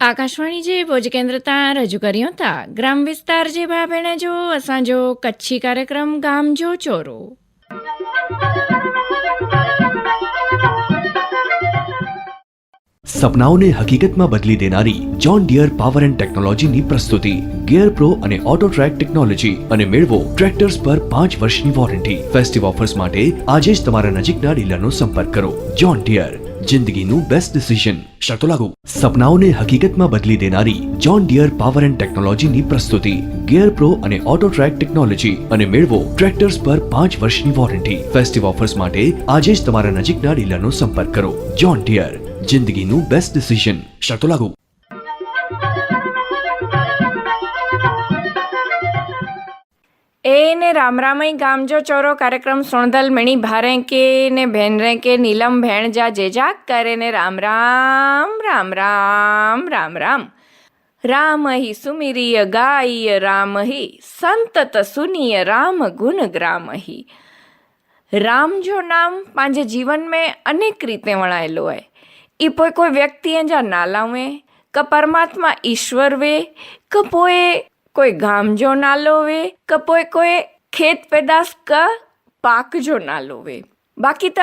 आकाशवाणी जे भुज केंद्र तां रजू करियूं था ग्राम विस्तार जे भाउ भेण जो असांजो कच्छी कार्यक्रम गाम जो चोरो। સપનાઓને હકીકતમાં બદલી દેનારી જોન ડિયર પાવર એન્ડ ટેકનોલોજીની પ્રસ્તુતિ ગિયર પ્રો અને ઓટો ટ્રેક ટેકનોલોજી અને મેળવો ટ્રેક્ટર્સ પર 5 વર્ષની વોરંટી। ફેસ્ટિવ ઓફર્સ માટે આજે જ તમારા નજીકના ડીલરનો સંપર્ક કરો। જોન ડિયર, જિંદગીનું બેસ્ટ ડિસિઝન। શરતો લાગુ। સપનાઓને હકીકતમાં બદલી દેનારી જોન ડિયર પાવર એન્ડ ટેકનોલોજીની પ્રસ્તુતિ ગિયર પ્રો અને ઓટો ટ્રેક ટેકનોલોજી અને મેળવો ટ્રેક્ટર્સ પર 5 વર્ષની વોરંટી। ફેસ્ટિવ ઓફર્સ માટે આજે જ તમારા નજીકના ડીલરનો સંપર્ક કરો। જોન ડિયર, જિંદગીનું બેસ્ટ ડિસિઝન। શરતો લાગુ। ए ने राम रामई गाम जो चोरो कार्यक्रम सुणदल मणी भारे के ने भेनरे के नीलम भेण जा जेजाक करे ने राम राम राम राम राम राम। राम ही सुमिरिय गाय राम ही संतत सुनिय राम गुण ग्राम ही। राम जो नाम पंहिंजे जीवन में अनेक रीते वणायेलो है। ई पोइ कोई व्यक्ति जा नाला वे क परमात्मा ईश्वर वे क पोइ कोई गाम जो नालो वे क पोइ कोई खेत पैदाश का पाक जो नालो वे। बाक़ी त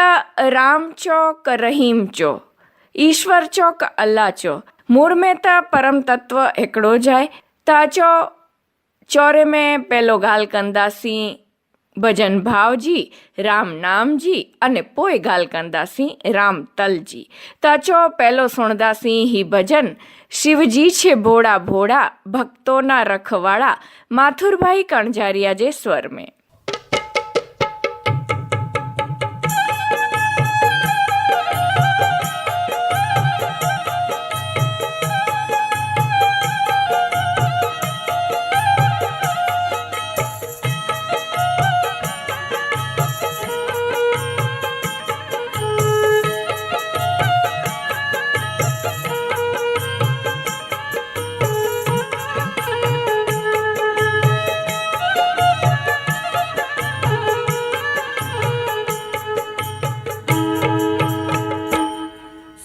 राम चो क रहीम चो, ईश्वर चो क अल्लाह चो, मूળ में त परम तत्व हिकिड़ो जाए। त अचो चौरे में पहलो ॻाल्हि कंदासीं भजन भाव जी, राम नाम जी अने पोइ ॻाल्हि कंदासीं राम तल जी। त अचो पहलो सुणदासीं ही भजन शिवजी छे भोड़ा भोड़ा भक्तों ना रखवाड़ा माथुरभाई कणजारिया जे स्वर में।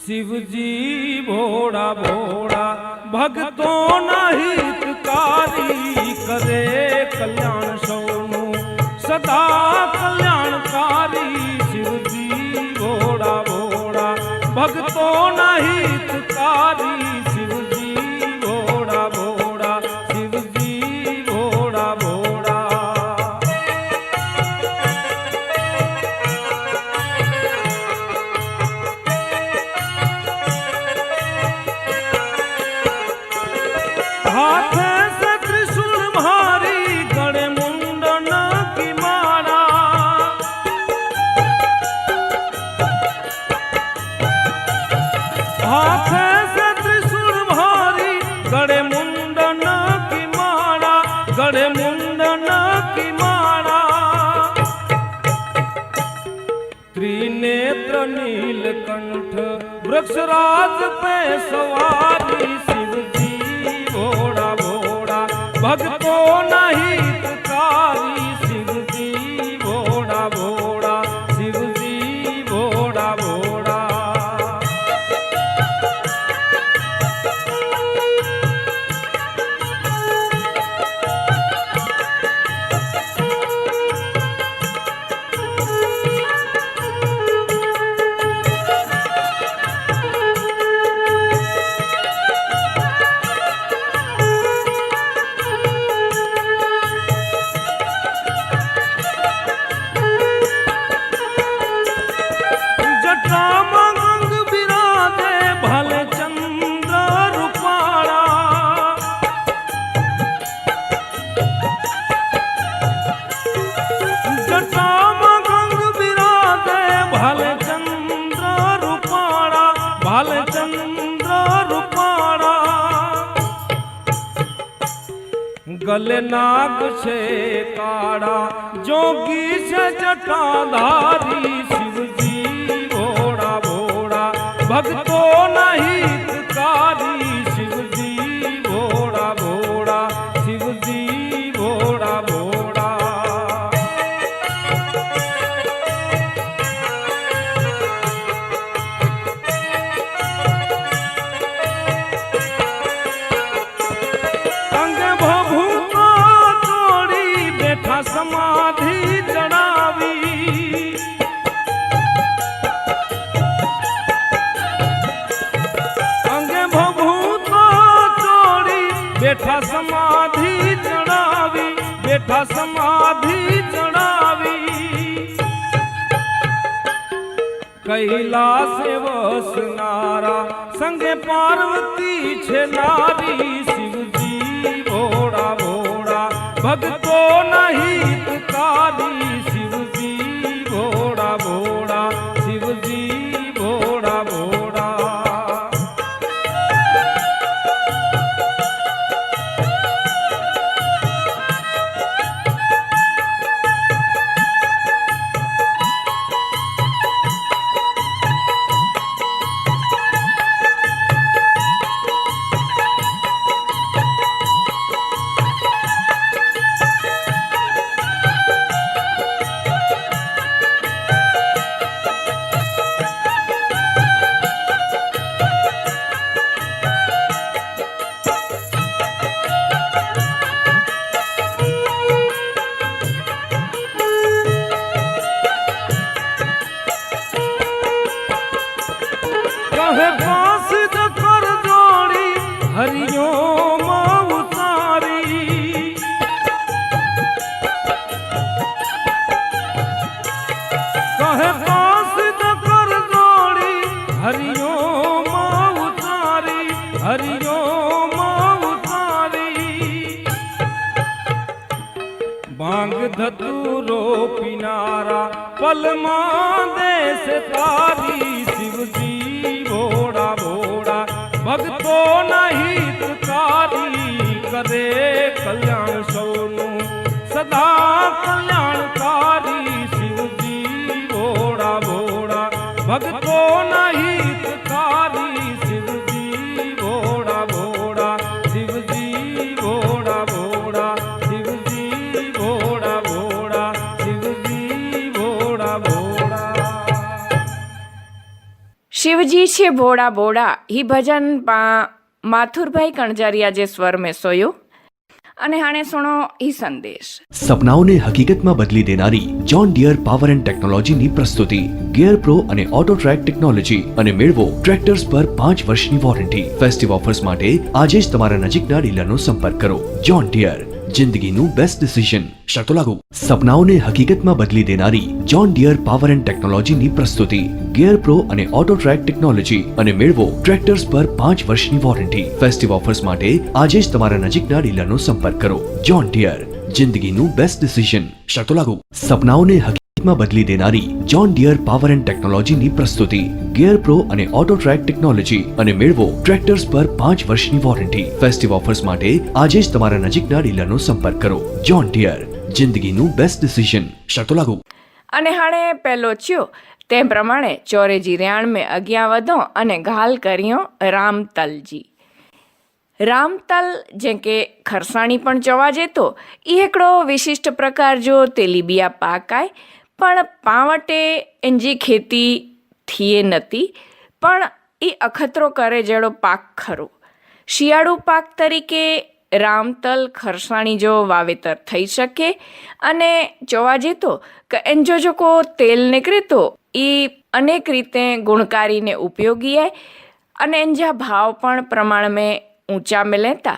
शिवजी भोड़ा भोड़ा भक्तों ना हितकारी करे कल्याण सौनु सदा कल्याणकारी। शिवजी भोड़ा भोड़ा भक्तों ना हितकारी। शिवजी भोड़ा भोड़ा, शिवजी भोड़ा भोड़ा। हाथ से त्रिशूल भारी गड़े मुंडन की माला। हाथ से त्रिशूल भारी गड़े मुंडन की माला, गड़े मुंडन की माला। त्रिनेत्र नीलकंठ वृक्षराज पे सवारी। शिवजी भोड़ा भोड़ा भक्तों ना हितकारी। शिवजी भोड़ा भोड़ा, शिवजी भोड़ा भोड़ा। गले नाग से काड़ा जोगी से जटाधारी। शिवजी भोड़ा भोड़ा भक्तों ना हितकारी। शिवजी भोड़ा भोड़ा, शिवजी भोड़ा भोड़ा। समाधि चढ़ावी अंगे भभूतो चोरी बैठा समाधि चढ़ावी बैठा समाधि चढ़ावी कैलास वसनारा संगे पार्वती छे नारी शिवजी भोड़ा भोड़ा भक्तो नहीं तुकारी शिवजी भोड़ा भोड़ा शिवजी भोड़ा भोड़ा कहे पास कर जोड़ी हरिओम उतारी कहे पास कर जोड़ी हरिओम उतारी हरिओम उतारी बांग धतूरो पिनारा पलमा देश तारी शिवजी भोड़ा भोड़ा भक्तो नहीं तुकारी करे कल्याण सोनू सदा कल्याणकारी शिवजी भोड़ा भोड़ा भक्तो नहीं तुकारी शिवजी भोड़ा भोड़ा शिवजी भोड़ा भोड़ा शिवजी भोड़ा भोड़ा शिवजी भोड़ा भोड़ा शिवजी छे भोड़ा भोड़ा ही भजन माथुरभाई कणजारिया जे स्वर में सोयो અને હાણે સુણો ઈ સંદેશ. સપનાઓને હકીકતમાં બદલી દેનારી જોન ડિયર પાવર એન્ડ ટેકનોલોજીની પ્રસ્તુતિ ગિયર પ્રો અને ઓટો ટ્રેક ટેકનોલોજી અને મેળવો ટ્રેક્ટર્સ પર 5 વર્ષની વોરંટી. ફેસ્ટિવ ઓફર્સ માટે આજે જ તમારા નજીકના ડીલરનો સંપર્ક કરો. જોન ડિયર, જિંદગીનું બેસ્ટ ડિસિઝન. શરતો લાગુ. સપનાઓને હકીકતમાં બદલી દેનારી જોન ડિયર પાવર એન્ડ ટેકનોલોજીની પ્રસ્તુતિ ગિયર પ્રો અને ઓટો ટ્રેક ટેકનોલોજી અને મેળવો ટ્રેક્ટર્સ પર 5 વર્ષની વોરંટી. ફેસ્ટિવ ઓફર્સ માટે આજે જ તમારા નજીકના ડીલરનો સંપર્ક કરો. જોન ડિયર, જિંદગીનું બેસ્ટ ડિસિઝન. શરતો લાગુ. સપનાઓને હકીકતમાં બદલી દેનારી જોન ડિયર પાવર એન્ડ ટેકનોલોજીની પ્રસ્તુતિ ગિયર પ્રો અને ઓટો ટ્રેક ટેકનોલોજી અને મેળવો ટ્રેક્ટર્સ પર 5 વર્ષની વોરંટી. ફેસ્ટિવ ઓફર્સ માટે આજે જ તમારા નજીકના ડીલરનો સંપર્ક કરો. જોન ડિયર, જિંદગીનું બેસ્ટ ડિસિઝન. શરતો લાગુ. અને હાણે પહેલો થયો તે પ્રમાણે ચોરેજી 93 અગિયા વધો અને ઘાલ કર્યો રામતલજી. રામતલ જેમ કે ખરસાણી પણ જોવા જતો એ हिकिड़ो विशिष्ट प्रकार जो तेलीबिया पाक आहे પણ પાવટે એની ખેતી થીએ નથી પણ એ અખતરો કરે જેડો પાક ખરો. શિયાળુ પાક તરીકે રામતલ ખરસાણી જો વાવેતર થઈ શકે અને જોવા જતો કે એનો જો કો તેલ નીકળે તો એ અનેક રીતે ગુણકારીને ઉપયોગી आहे અને એના ભાવ પણ પ્રમાણ में ઊંચા મિલેતા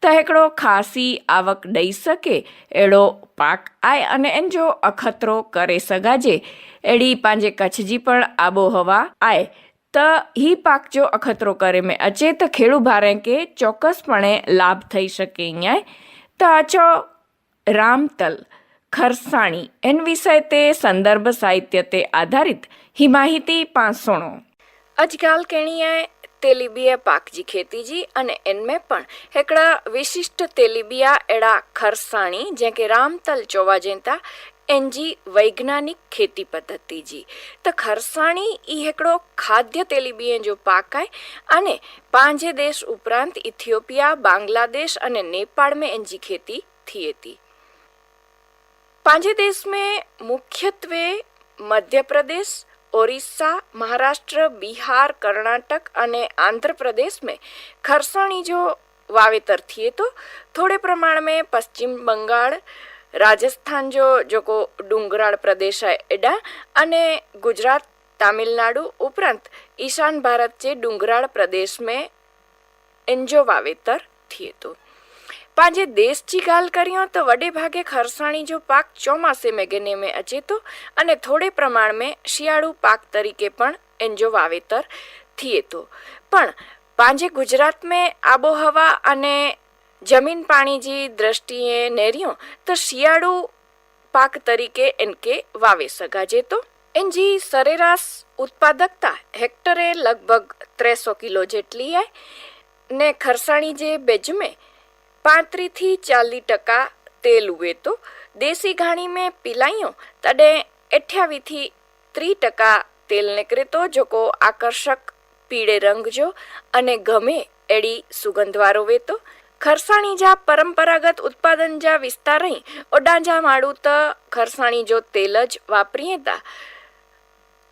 તો हिकिड़ो ख़ासी आवक ॾेई सघे अहिड़ो पाक आहे અને એન જો અખતરો करे सघाजे अहिड़ी पंहिंजे कच्छ जी पण आबोहवा आहे त ही पाक जो अखतरो करे में अचे त खेड़ू भारे के ચોક્કસપણે લાભ થઈ શકે અહીંયા. તો અચો રામતલ ખરસાણી એન વિષય તે સંદર્ભ સાહિત્ય તે આધારિત ही माहिती पासोणो. अजकाल कहणी है तेलीबिया पाक जी खेती जी अने इनमें पण हिकिड़ा विशिष्ट तेलीबिया अहिड़ा खरसाणी जंहिंखे रामतल चोवा जेता एनजी वैज्ञानिक खेती पद्धति जी. त खरसाणी ई हिकिड़ो खाद्य तेलीबिया जो पाक आहे अने पंहिंजे देश उपरांत इथियोपिया, बांग्लादेश अने नेपाल में इनजी खेती थिए थी. पंहिंजे देश में मुख्यत्वे मध्य प्रदेश, ओडिशा, महाराष्ट्र, बिहार, कर्नाटक अने आंध्र प्रदेश में खरसाणी जो वावेतर थिए तो थोड़े प्रमाण में पश्चिम बंगाल, राजस्थान जो जोको डूंगराळ प्रदेश है एडा अने गुजरात तमिलनाडु उपरांत ईशान भारत जे डूंगराळ प्रदेश में एंजो वावेतर थिए तो। पंहिंजे देश जी ॻाल्हि करियूं त वॾे भागे खरसाणी जो पाक ચોમાસે में गिने में अचे तो अने थोड़े प्रमाण में શિયાળુ पाक तरीके पण एंजो वावेतर थिए तो। पण पंहिंजे गुजरात में आबोहवा अने जमीन पाणी जी दृष्टिए नेरियूं तो શિયાળુ पाक तरीके इनके वावे सघाजे तो। इनजी सरेराश उत्पादकता हेक्टरे लगभग 300 किलो जेटली है ने खरसाणी जे बेज में 35 થી 40% तेल हुए तो देसी घाणी में पीलायूं तडे 28 થી 30% तेल निकरे तो जोको आकर्षक पीड़े रंग जो अने गमे एड़ी सुगंधवारो वे तो। खरसाणी जा परंपरागत उत्पादन जा विस्तार ओडा जा माड़ू त खरसाणी जो तेल ज वापरीए था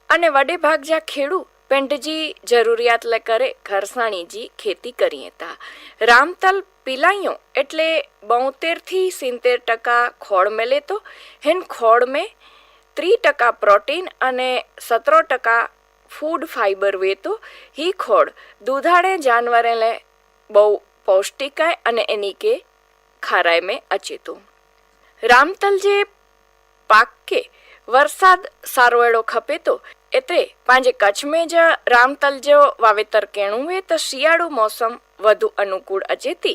अने वडे भाग जा खेडू पेंट जी जरूरियात ले करे खरसाणी जी खेती करीए था। रामतल पीलाइयों एटले 72 થી 70% खोड़ मिले तो हिन खोड़ में 30% प्रोटीन अने 17% फूड फाइबर वे तो ही खोड़ दूधाड़े जानवरें ले बहु पौष्टिक है अने एनी के खाराय में अचे तो। रामतल जे पाक के वरसाद सारो एड़ो खपे तो एतरे पंहिंजे कच्छ में ज रामतल जो वावेतर केणुं वे तो શિયાળુ मौसम વધુ અનુકૂળ અચે તી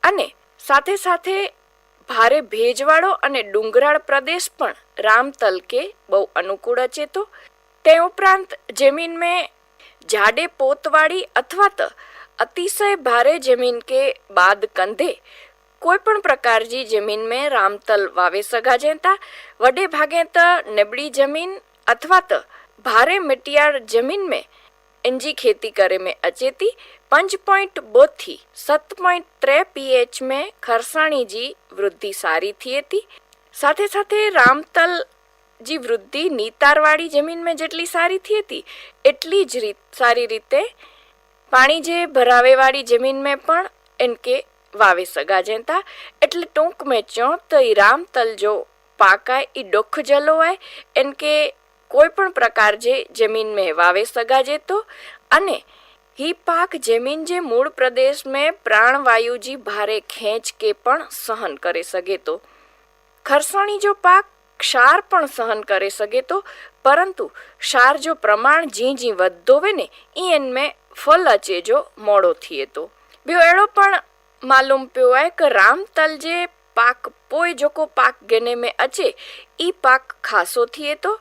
અને સાથે સાથે ભારે ભેજવાળો અને ડુંગરાળ પ્રદેશ પણ રામતલ કે બહુ અનુકૂળ અચે તો। તે ઉપરાંત જમીન में જાડે પોતવાળી અથવા તો અતિશય ભારે જમીન के बाद कंधे कोईपण प्रकार जी जमीन में रामतल वावे सघाजे था। वडे भागे तो नबड़ी जमीन अथवा तो भारे मिट्टियाळ जमीन में इनजी खेती करे में अचे थी। 5.2 થી 7.3 pH में खरसाणी जी वृद्धि सारी थिए थी। साथे साथे रामतल जी वृद्धि नीतारवाड़ी जमीन में जेटली सारी थिए थी एटली ज सारी रीते पाणी जे भरावेवाड़ी जमीन में पण इनके वावे सघाजे था। एटले टूंक में चो तो ई रामतल जो पाक है ई डोख जलो है इनके कोईपण प्रकार जे जमीन में वावे सघाजे तो अने ही पाक जमीन जे मूળ प्रदेश में प्राणवायु जी भारे खेंच के पण सहन करे सके तो। खरसाणी जो पाक क्षार पण सहन करे सके तो परंतु क्षार जो प्रमाण जी जी वधो वे ने ई इनमें फल अचे जो मोड़ो थिए तो। बियो एड़ो पण मालूम पियो है कि रामतल जे पाक पोइ जोको पाक गिने में अचे ई पाक खासो थिए तो।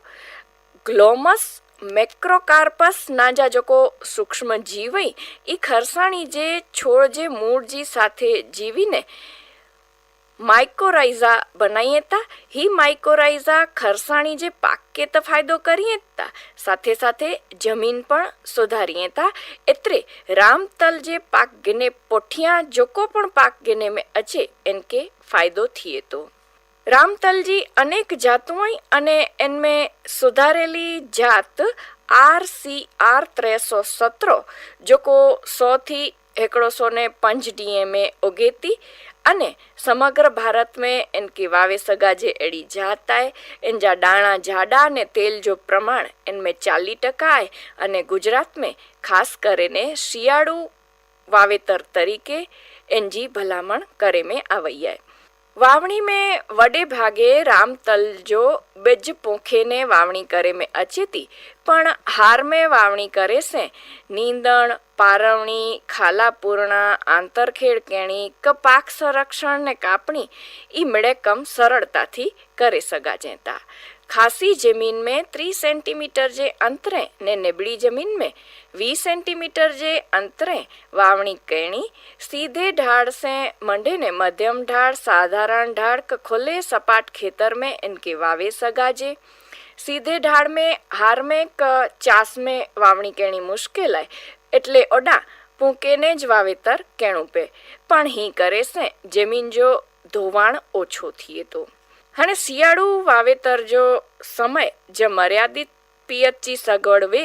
ग्लोमस मैक्रोकार्पस नाजा जोको सूक्ष्म जीव ई खरसाणी जे छोड़ जे मूળ जी साथे जीवीने माइकोराइजा बनाइए था। ही माइकोराइजा खरसाणी जे पाक के तो फायदो करिए था साथे साथे जमीन पण सुधारिए था। एतरे रामतल जे पाक गिने पोठिया जोको पण पाक गिने में अचे इनके फायदो थिए तो। रामतल जी अनेक जातों अने इनमें सुधारेली जात RCR 317 जोको 100 થી 105 DA में उगेती अने समग्र भारत में इनकी वावे सगाजे एड़ी जात है। इनजा दाणा जाडा ने तेल जो प्रमाण इनमें 40% है अने गुजरात में खास करीने શિયાળુ वावेतर तरीके इनजी भलामण करे में आवई है। वावणी में वडे भागे रामतल जो बीज पोखे ने वावणी करे में अचे थी पण हार में वावणी करे से नींदण पारवणी खाला पूर्णा आंतरखेड़ केणी कपाक संरक्षण ने कापणी ई मेड़े कम सरलता थी करे सगाजे था। खासी जमीन में 30 सेंटीमीटर जे अंतरे ने निबड़ी जमीन में 20 सेंटीमीटर जे अंतरे वावणी केणी सीधे ढाड़ से मंडे ने मध्यम ढाड़ साधारण ढाड़ के खुले सपाट खेतर में इनके वावे सगाजे। सीधे ढाड़ में हार में क चास में वावणी केणी मुश्किल है एटले ओडा पूके ने ज वावेतर केणु पे पण ही करे से जमीन जो धोवाण ओछो थिए तो। हणे શિયાળુ वावेतर जो समय जो मर्यादित पियत जी सगवड़ वे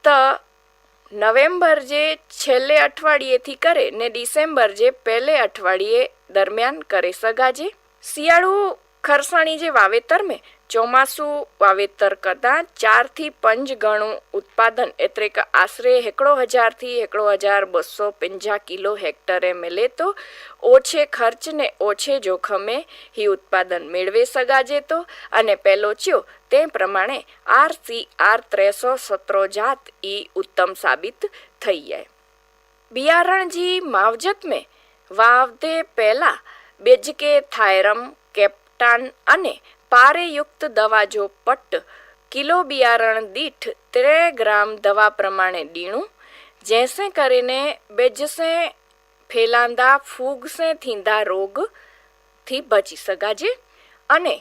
त नवेम्बर जे छेल्ले अठवाडिये थी करे ने डिसेम्बर जे पहले अठवाडिये दरमियान करे सगाजे। શિયાળુ खरसाणी जे वावेतर में ચોમાસું વાવેતર કરતાં 4 થી 5 ગણું ઉત્પાદન એટલે કે આશરે 1,000 થી 1,250 કિલો હેક્ટરે મળે તો ઓછે ખર્ચ ને ઓછે જોખમે ही ઉત્પાદન મેળવી સગાજે તો અને પહેલો ચ્યો તે પ્રમાણે RCR 317 જાત ઈ ઉત્તમ સાબિત થઈ જાય. બિયારણ જી માવજત में વાવતે પહેલા બીજ के थायरम कैप्टान અને પારેયુક્ત દવા જો પટ્ટ કિલો બિયારણ દીઠ 3 ગ્રામ દવા પ્રમાણે ડીણું जैसे કરીને બીજ से ફેલાંદા ફૂગ से થીંદા રોગ થી બચી સગાજે અને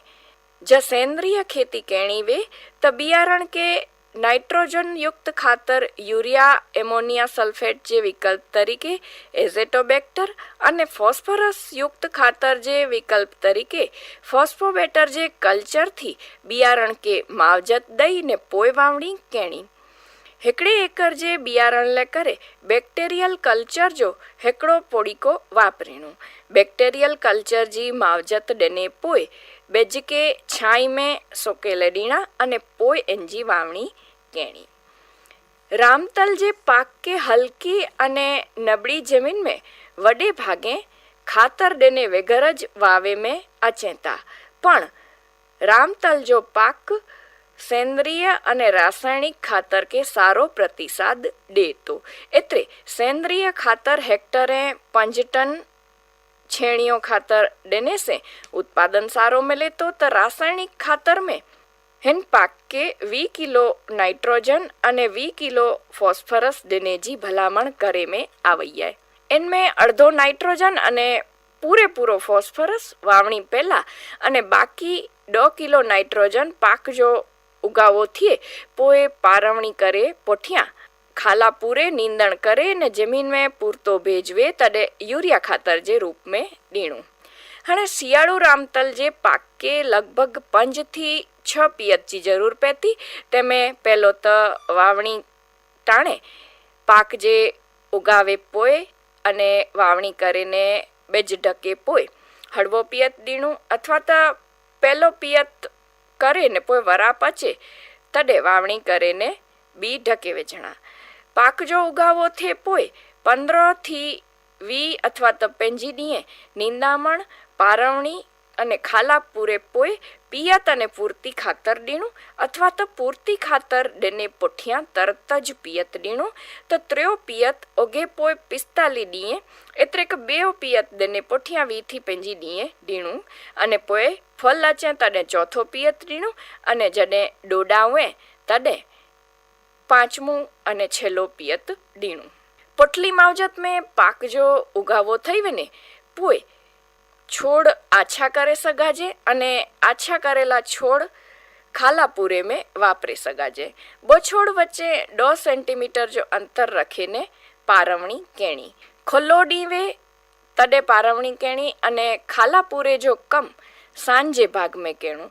જ સેન્દ્રિય ખેતી કેણી વે તો બિયારણ કે નાઇટ્રોજન યુક્ત ખાતર યુરિયા એમોનિયા સલ્ફેટ જે વિકલ્પ તરીકે એઝેટોબેક્ટર અને ફોસ્ફરસ યુક્ત ખાતર જે વિકલ્પ તરીકે ફોસ્ફોબેટર જે કલ્ચરથી બિયારણ કે માવજત દઈને પોય વાવણી કેણી. હેકડે એકર જે બિયારણ લે કરે બેક્ટેરિयल કલ્ચર જો હેકડો પોડીકો વાપરીનું બેક્ટેરિयल કલ્ચર જી માવજત ડને પોય બેજ के छाई में सोकेले डीणा અને પોય એનજી વાવણી કેણી. रामतल जे पाक के हल्की અને નબળી जमीन में वडे भागे खातर देने वगैरह वावे में अचेता पण रामतल जो पाक सेंद्रिय અને રાસાયણિક ખાતર કે સારો પ્રતિસાદ દેતો એટલે સેન્દ્રિય ખાતર હેક્ટરે 5 ટન छेड़ियों खातर देने से उत्पादन सारो मिले तो रासायनिक खातर में हिन पाक के 20 किलो नाइट्रोजन અને 20 किलो फॉस्फरस देने जी भलामण करे में આવી જાય. इनमें अर्धो नाइट्रोजन અને પૂરેપૂરો ફોસ્ફરસ વાવણી પહેલા અને બાકી 2 કિલો નાઇટ્રોજન પાક જો ઉગાવો થઈએ પોએ પારવણી કરે પોઠિયા खाला पूरे नींदण करे ने जमीन में पूरतो भेजवे तडे यूरिया खातर जे रूप में डीणू. हणे सियाड़ू रामतल जे पाक के लगभग 5 થી 6 पियत जी जरूर पहती तेमें पहलो तो वावणी टाणे पाक जे उगावे पोए अने वावणी करीने बेज ढके पोए हळवो पियत डीणू अथवा तो पहलो पियत करे ने पोए वरा पचे तडे वावणी करीने बी ढके वेचणा. पाक जो उगावो थे पोए 15 થી 20 अथवा तो 25 ડીએ નિંદામણ પારવણી અને ખાલા પૂરે પોએ પિયત અને પૂરતી ખાતર દીણું અથવા તો પૂરતી ખાતર દેને પોઠિયા તરત જ પિયત દીણું તો ત્રયો પિયત ઓગે પોએ 45 ડીએ એટલે કે બેઓ પિયત દેને પોઠિયા 20 થી 25 ડીએ દીણું અને પોએ ફલ અચે તને ચોથો પિયત દીણું અને જડે ડોડાવે તડે 5મું અને છેલ્લો પિયત डीणू. पोटली मावजत में पाक जो उगावो थई वेने पोए छोड़ आछा करे सगाजे अने आछा करेला छोड़ खाला पूरे में वापरे सगाजे. बो छोड़ वच्चे 2 सेंटीमीटर जो अंतर रखीने पारवणी केणी. खुल्लो डीवे तडे पारवणी केणी अने खाला पूरे जो कम सांजे भाग में केणू.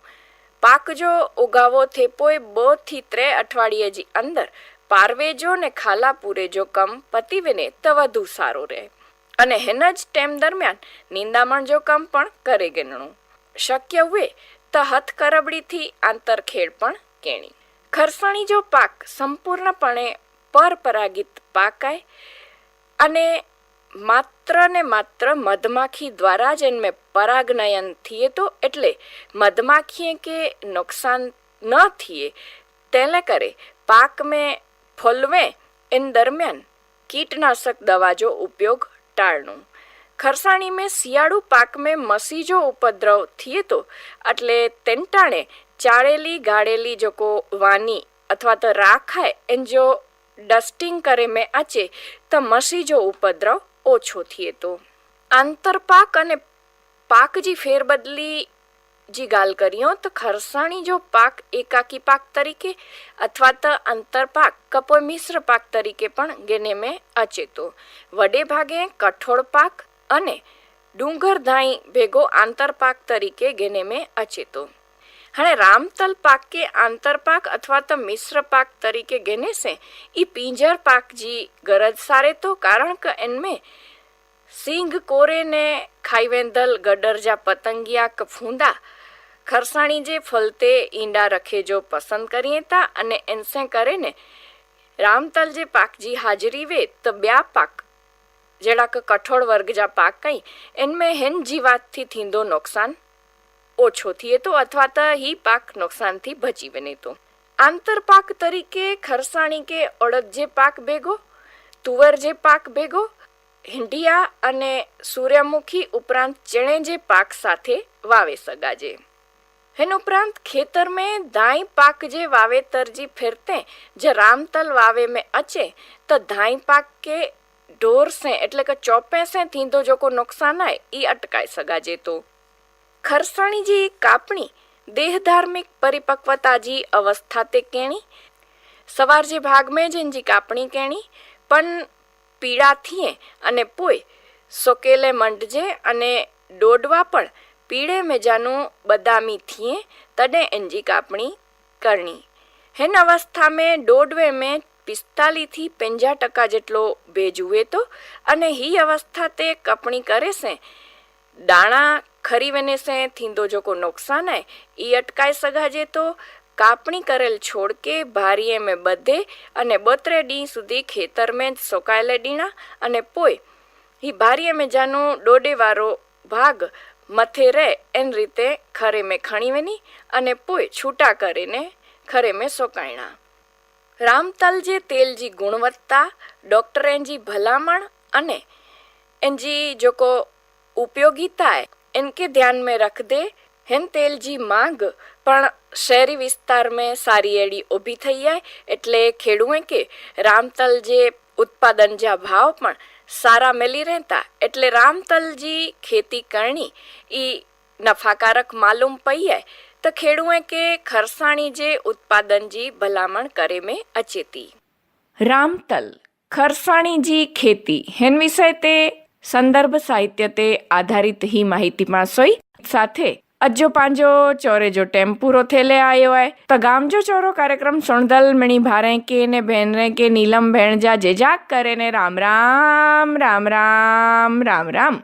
पाक जो उगावो थे पोए 2 થી 3 અઠવાડિયે जी अंदर पारवेजो ने खाला पूरे जो कम पतीवेने तो વધુ સારો રહે અને હેના જ ટાઈમ દરમિયાન નિંદામણ જો કમ પણ કરે ગણવું શક્ય હોય તો હથ કરબડીથી આંતરખેડ પણ કેણી. ખરસાણી જો પાક સંપૂર્ણપણે પરપરાગિત પાકાય અને માત્ર ને માત્ર મધમાખી દ્વારા જ એનમે પરાગનયન થઈએ તો એટલે મધમાખીએ કે નુકસાન ન થઈએ તેને કરે પાક में ફોલવે इन दरमियान कीटनाशक दवा जो उपयोग टाळनो. खरसाणी में सियाड़ू पाक में मसी जो उपद्रव थिए तो એટલે તેંટાણે ચાળેલી ગાળેલી जो को वानी अथवा तो राखाय एन जो डस्टिंग करे में अचे तो मसी जो उपद्रव ओछो थिए तो. आंतरपाक अने पाक जी फेरबदली जी गाल करियो तो खरसाणी जो पाक एकाकी पाक तरीके अथवा तो अंतरपाक कपोय मिश्र पाक तरीके पण गेने में अचे तो. वडे भागे कठोळ पाक अने डूंगर धाई भेगो आंतरपाक तरीके गेने में अचे तो. हणे रामतल पाक के आंतरपाक अथवा तो मिश्र पाक तरीके गेने से ई पिंजर पाक जी गरज सारे तो कारण के इनमें सींग कोरे ने खाईवेंदल गडरजा पतंगिया क फूंदा खरसाणी जे फलते ईंडा रखे जो पसंद करिए था अने इनसे करे ने रामतल जे पाक जी हाजिरी वे तो ब्या पाक जड़ा के कठोर वर्ग जा पाक कई इनमें हिन जीवात थी थींदो नुकसान ओछो थिए तो अथवा त ही पाक नुकसान थी बची वने तो आंतर पाक तरीके खरसाणी के अड़द जे पाक भेगो तुवर जे पाक भेगो हिंडिया अने सूर्यमुखी उपरांत चणे जे पाक साथे वावे सगाजे। हिन उपरांत खेतर में धाई पाक जे वावेतर जी फिरते जे रामतल वावे में अचे तो धाई पाक के ढोर से एटले के चौपे से थींदो जोको नुकसान आए ई अटकाए सगाजे तो खरसाणी जी कापणी देह धार्मिक परिपक्वता जी अवस्था ते केणी सवार जे भाग में जिनजी कापणी केणी पण पीड़ा थिए अने पोइ सोकेले मंडजे अने डोडवा पण पीड़े में जानू बदामी थिए तडे इनजी कापणी करनी। हिन अवस्था में डोडवे में 45 થી 50% જેટલો ભેજ हुए तो अने ही अवस्था ते कपणी करे से दाणा खरी वने से थींदो जोको नुकसान है ई अटकाए सघाजे तो कापणी करेल छोड़ के भारीए में बधे अने 32 डी सुधी खेतर में सोकायेले डीणा अने पोइ ही भारीए में जानू डोडे वारो भाग मथे रहे एन रीते खरे में खणी वनी अने पोइ छूटा करीने खरे में सोकायणा। रामतल जे तेल जी गुणवत्ता डॉक्टरन जी भलामण अने इनजी जोको उपयोगिता है इनके ध्यान में रख दे हिन तेल जी मांग पण शहरी विस्तार में सारी एड़ी ऊभी थई है एटले खेडूए के रामतल जे उत्पादन जा भाव पण सारा मिली रहता एटले रामतल जी खेती करनी ई नफाकारक मालूम पई है तो खेडूए के खरसाणी जे उत्पादन जी भलामण करे में अचे थी। रामतल खरसाणी जी खेती हिन विषय ते संदर्भ साहित्य ते आधारित ही माहिती मासोई साथे अजो पांजो चोरे जो टेम पूरो थेले आयो है तो गाम जो चोरो कार्यक्रम सुणदल मणी भारे के ने बहन रे के नीलम भेण जा जेजाक करे ने राम राम राम राम राम राम।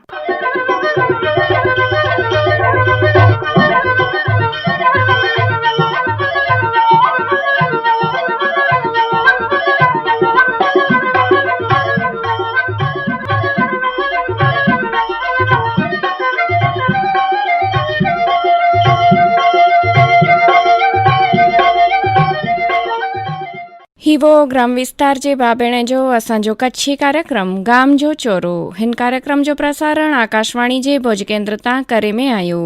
हीवो ग्राम विस्तार जे भाभेणे जो असांजो कच्छी कार्यक्रम गाम जो चोरो हिन कार्यक्रम जो प्रसारण आकाशवाणी जे भुज केंद्र तां करे में आयो।